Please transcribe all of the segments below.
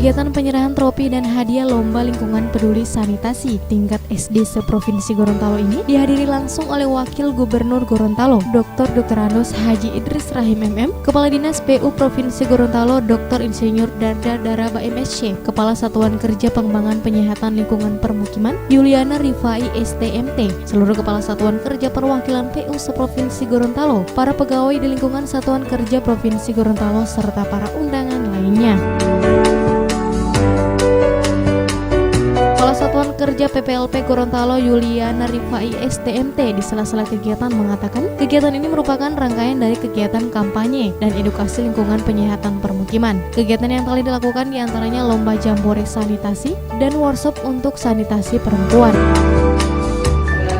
Kegiatan penyerahan trofi dan hadiah Lomba Lingkungan Peduli Sanitasi tingkat SD seprovinsi Gorontalo ini dihadiri langsung oleh Wakil Gubernur Gorontalo, Dr. Andos Haji Idris Rahim MM, Kepala Dinas PU Provinsi Gorontalo, Dr. Insinyur Darda Daraba MSC, Kepala Satuan Kerja Pengembangan Penyihatan Lingkungan Permukiman, Yuliana Rifai STMT, seluruh Kepala Satuan Kerja Perwakilan PU seprovinsi Gorontalo, para pegawai di lingkungan Satuan Kerja Provinsi Gorontalo, serta para undangan lainnya. Kepala Satuan Kerja PPLP Gorontalo Yuliana Rifai STMT di sela-sela kegiatan mengatakan kegiatan ini merupakan rangkaian dari kegiatan kampanye dan edukasi lingkungan penyihatan permukiman. Kegiatan yang telah dilakukan diantaranya lomba jambore sanitasi dan workshop untuk sanitasi perempuan.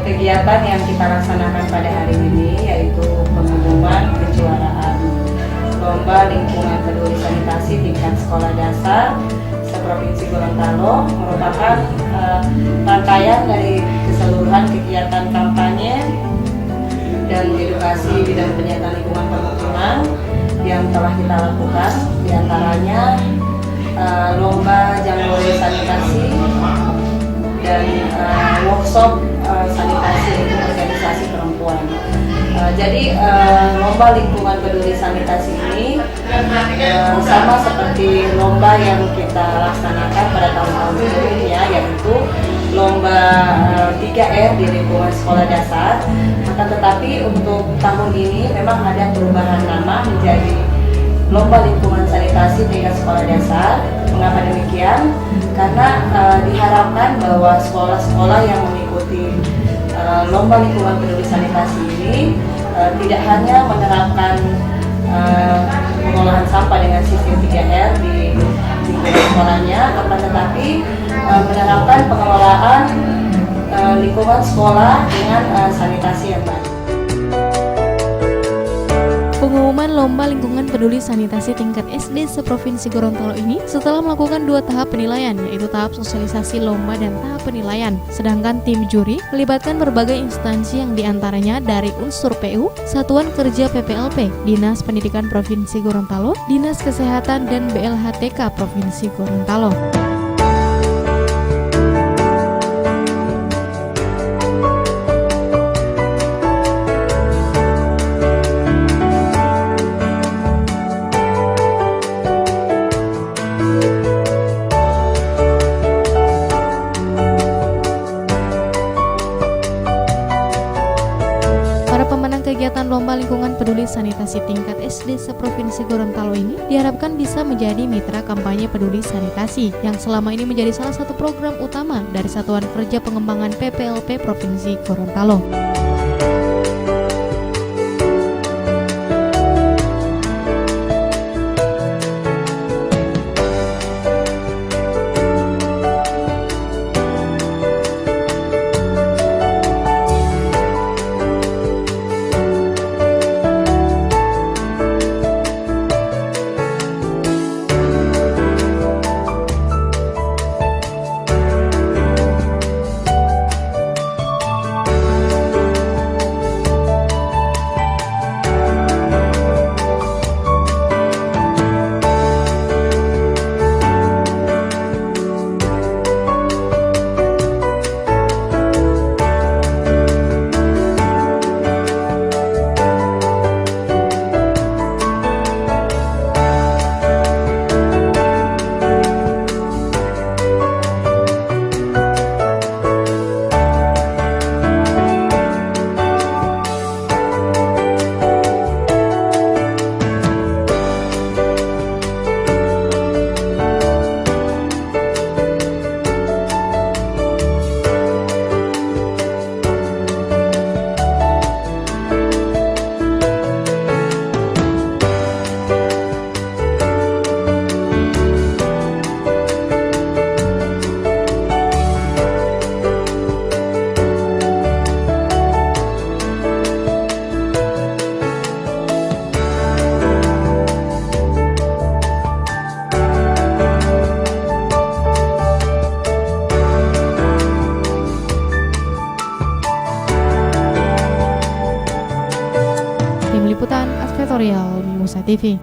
Kegiatan yang kita laksanakan pada hari ini yaitu pengumuman kejuaraan Lomba Lingkungan Peduli Sanitasi tingkat sekolah dasar seprovinsi Gorontalo merupakan rangkaian dari keseluruhan kegiatan kampanye dan edukasi bidang penyihatan lingkungan permukiman yang telah kita lakukan, diantaranya lomba jambore sanitasi dan workshop sanitasi untuk organisasi perempuan. Jadi lomba lingkungan peduli sanitasi ini sama seperti lomba yang kita laksanakan pada tahun-tahun sebelumnya, yaitu lomba 3R di lingkungan sekolah dasar. Akan tetapi untuk tahun ini memang ada perubahan nama menjadi lomba lingkungan sanitasi tingkat sekolah dasar. Mengapa demikian? Karena diharapkan bahwa sekolah-sekolah yang mengikuti lomba lingkungan peduli sanitasi ini tidak hanya menerapkan pengolahan sampah dengan sistem 3R di lingkungan sekolahnya, akan tetapi menerapkan pengelolaan lingkungan sekolah dengan sanitasi yang baik. Pengumuman Lomba Lingkungan Peduli Sanitasi tingkat SD seprovinsi Gorontalo ini setelah melakukan 2 tahap penilaian, yaitu tahap sosialisasi lomba dan tahap penilaian. Sedangkan tim juri melibatkan berbagai instansi yang diantaranya dari unsur PU, Satuan Kerja PPLP, Dinas Pendidikan Provinsi Gorontalo, Dinas Kesehatan, dan BLHTK Provinsi Gorontalo. Pemenang kegiatan Lomba Lingkungan Peduli Sanitasi tingkat SD seprovinsi Gorontalo ini diharapkan bisa menjadi mitra kampanye peduli sanitasi yang selama ini menjadi salah satu program utama dari Satuan Kerja Pengembangan PPLP Provinsi Gorontalo. Liputan Advertorial Musa TV.